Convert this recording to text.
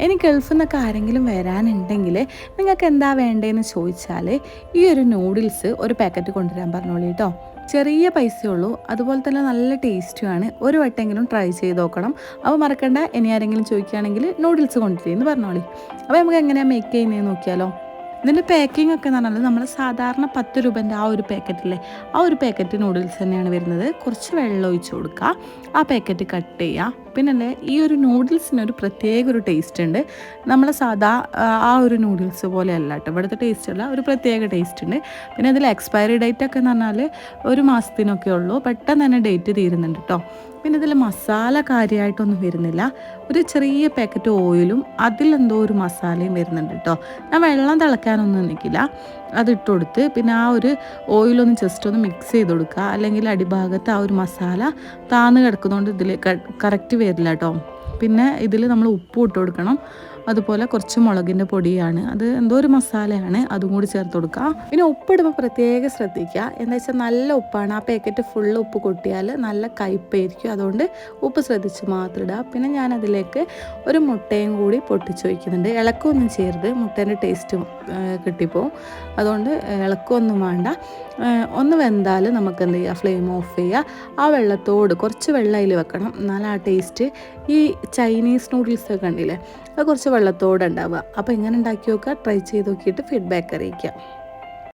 ഇനി ഗൾഫിൽ നിന്നൊക്കെ ആരെങ്കിലും വരാനുണ്ടെങ്കിൽ നിങ്ങൾക്ക് എന്താ വേണ്ടതെന്ന് ചോദിച്ചാൽ ഈ ഒരു നൂഡിൽസ് ഒരു പാക്കറ്റ് കൊണ്ടുവരാൻ പറഞ്ഞോളൂ കേട്ടോ. ചെറിയ പൈസയുള്ളൂ, അതുപോലെ തന്നെ നല്ല ടേസ്റ്റുമാണ്. ഒരു വട്ടെങ്കിലും ട്രൈ ചെയ്ത് നോക്കണം. അപ്പോൾ മറക്കണ്ട, ഇനി ആരെങ്കിലും ചോദിക്കുകയാണെങ്കിൽ നൂഡിൽസ് കൊണ്ടുവരുമെന്ന് പറഞ്ഞോളി. അപ്പോൾ നമുക്ക് എങ്ങനെയാണ് മേക്ക് ചെയ്യുന്നതെന്ന് നോക്കിയാലോ. ഇതിൻ്റെ പാക്കിംഗ് ഒക്കെ എന്ന് പറഞ്ഞാൽ നമ്മൾ സാധാരണ 10 രൂപേൻ്റെ ആ ഒരു പാക്കറ്റില്ലേ, ആ ഒരു പാക്കറ്റ് നൂഡിൽസ് തന്നെയാണ് വരുന്നത്. കുറച്ച് വെള്ളം ഒഴിച്ച് കൊടുക്കുക, ആ പാക്കറ്റ് കട്ട് ചെയ്യുക. പിന്നെ ഈ ഒരു നൂഡിൽസിനൊരു പ്രത്യേക ഒരു ടേസ്റ്റ് ഉണ്ട്. നമ്മൾ സാധാ ആ ഒരു നൂഡിൽസ് പോലെയല്ല കേട്ടോ ഇവിടുത്തെ ടേസ്റ്റ് അല്ല, ഒരു പ്രത്യേക ടേസ്റ്റ് ഉണ്ട്. പിന്നെ അതിൽ എക്സ്പയറി ഡേറ്റ് ഒക്കെ എന്ന് പറഞ്ഞാൽ 1 മാസത്തിനൊക്കെ ഉള്ളൂ, പെട്ടെന്ന് തന്നെ ഡേറ്റ് തീരുന്നുണ്ട് കേട്ടോ. പിന്നെ ഇതിൽ മസാല കാര്യമായിട്ടൊന്നും വരുന്നില്ല. ഒരു ചെറിയ പാക്കറ്റ് ഓയിലും അതിലെന്തോ ഒരു മസാലയും വരുന്നുണ്ട് കേട്ടോ. ഞാൻ വെള്ളം തിളക്കാനൊന്നും നിൽക്കില്ല, അതിട്ട് കൊടുത്ത് പിന്നെ ആ ഒരു ഓയിലൊന്ന് ജസ്റ്റ് ഒന്ന് മിക്സ് ചെയ്ത് കൊടുക്കുക. അല്ലെങ്കിൽ അടിഭാഗത്ത് ആ ഒരു മസാല താന്ന് കിടക്കുന്നതുകൊണ്ട് ഇതിൽ കറക്റ്റ് വരില്ല കേട്ടോ. പിന്നെ ഇതിൽ നമ്മൾ ഉപ്പ് ഇട്ട് കൊടുക്കണം, അതുപോലെ കുറച്ച് മുളകിൻ്റെ പൊടിയാണ്, അത് എന്തോ ഒരു മസാലയാണ്, അതും കൂടി ചേർത്ത് കൊടുക്കുക. പിന്നെ ഉപ്പിടുമ്പോൾ പ്രത്യേകം ശ്രദ്ധിക്കുക, എന്താ വെച്ചാൽ നല്ല ഉപ്പാണ്. ആ പാക്കറ്റ് ഫുള്ള് ഉപ്പ് കൊട്ടിയാൽ നല്ല കയ്പ്പായിരിക്കും, അതുകൊണ്ട് ഉപ്പ് ശ്രദ്ധിച്ച് മാത്രം ഇടുക. പിന്നെ ഞാനതിലേക്ക് ഒരു മുട്ടയും കൂടി പൊട്ടിച്ച് വയ്ക്കുന്നുണ്ട്. ഇളക്കമൊന്നും ചെയ്യരുത്, മുട്ടേൻ്റെ ടേസ്റ്റ് കിട്ടിപ്പോവും, അതുകൊണ്ട് ഇളക്കമൊന്നും വേണ്ട. ഒന്ന് വെന്താൽ നമുക്ക് എന്ത് ചെയ്യുക, ഫ്ലെയിം ഓഫ് ചെയ്യുക. ആ വെള്ളത്തോട് കുറച്ച് വെള്ളം അതിൽ വെക്കണം, എന്നാൽ ആ ടേസ്റ്റ് ഈ ചൈനീസ് നൂഡിൽസൊക്കെ കണ്ടില്ലേ, അത് കുറച്ച് വെള്ളത്തോടെ ഉണ്ടാവുക. അപ്പോൾ ഇങ്ങനെ ഉണ്ടാക്കി നോക്കുക, ട്രൈ ചെയ്ത് നോക്കിയിട്ട് ഫീഡ്ബാക്ക് അറിയിക്കുക.